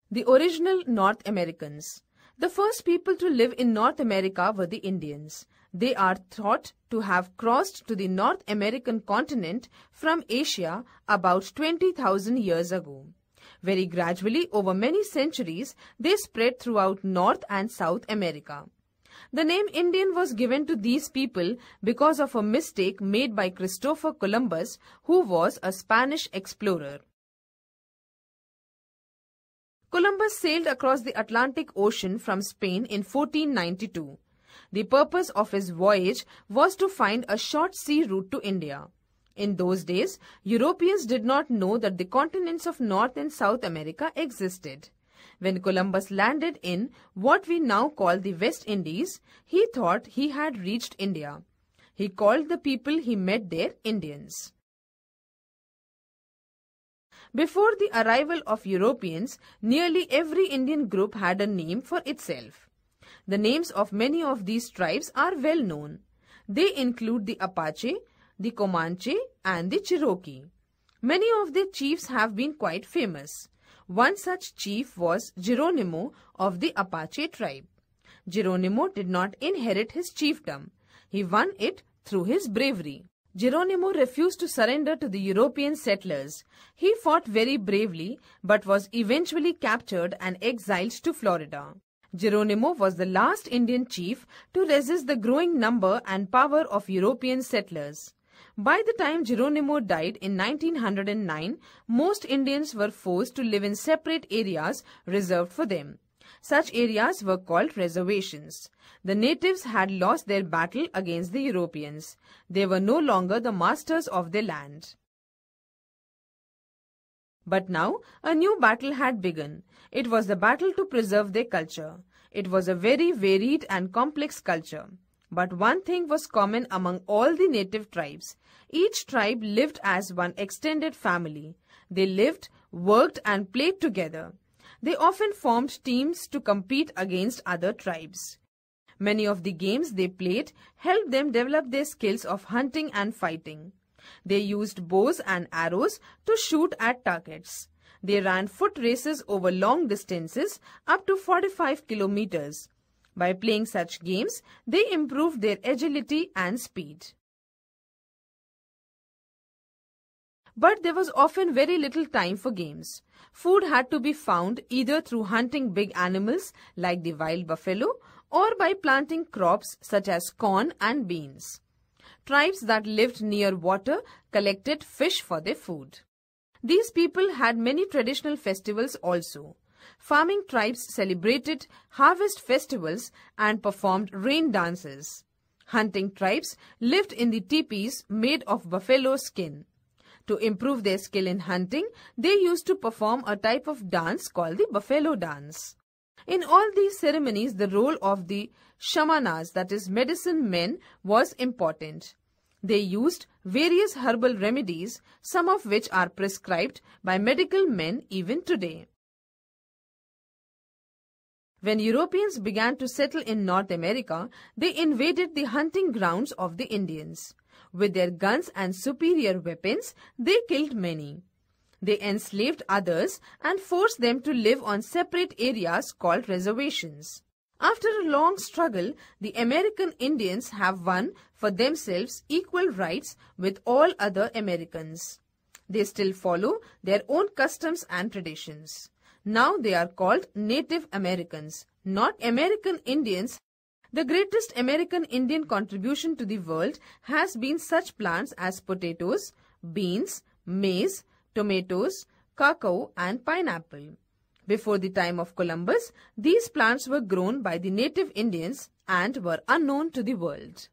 The original North Americans. The first people to live in North America were the Indians. They are thought to have crossed to the North American continent from Asia about 20,000 years ago. Very gradually, over many centuries, they spread throughout North and South America. The name Indian was given to these people because of a mistake made by Christopher Columbus, who was a Spanish explorer. Columbus sailed across the Atlantic Ocean from Spain in 1492. The purpose of his voyage was to find a short sea route to India. In those days, Europeans did not know that the continents of North and South America existed. When Columbus landed in what we now call the West Indies, he thought he had reached India. He called the people he met there Indians. Before the arrival of Europeans, nearly every Indian group had a name for itself. The names of many of these tribes are well known. They include the Apache, the Comanche, and the Cherokee. Many of their chiefs have been quite famous. One such chief was Geronimo of the Apache tribe. Geronimo did not inherit his chiefdom. He won it through his bravery. Geronimo refused to surrender to the European settlers. He fought very bravely but was eventually captured and exiled to Florida. Geronimo was the last Indian chief to resist the growing number and power of European settlers. By the time Geronimo died in 1909, most Indians were forced to live in separate areas reserved for them. Such areas were called reservations. The natives had lost their battle against the Europeans. They were no longer the masters of their land. But now a new battle had begun. It was the battle to preserve their culture. It was a very varied and complex culture. But one thing was common among all the native tribes. Each tribe lived as one extended family. They lived, worked, and played together. They often formed teams to compete against other tribes. Many of the games they played helped them develop their skills of hunting and fighting. They used bows and arrows to shoot at targets. They ran foot races over long distances up to 45 kilometers. By playing such games, they improved their agility and speed. But there was often very little time for games. Food had to be found either through hunting big animals like the wild buffalo or by planting crops such as corn and beans. Tribes that lived near water collected fish for their food. These people had many traditional festivals also. Farming tribes celebrated harvest festivals and performed rain dances. Hunting tribes lived in the teepees made of buffalo skin. To improve their skill in hunting, they used to perform a type of dance called the buffalo dance. In all these ceremonies, the role of the shamanas, that is medicine men, was important. They used various herbal remedies, some of which are prescribed by medical men even today. When Europeans began to settle in North America, they invaded the hunting grounds of the Indians. With their guns and superior weapons, they killed many. They enslaved others and forced them to live on separate areas called reservations. After a long struggle, the American Indians have won for themselves equal rights with all other Americans. They still follow their own customs and traditions. Now they are called Native Americans, not American Indians. The greatest American Indian contribution to the world has been such plants as potatoes, beans, maize, tomatoes, cacao, and pineapple. Before the time of Columbus, these plants were grown by the native Indians and were unknown to the world.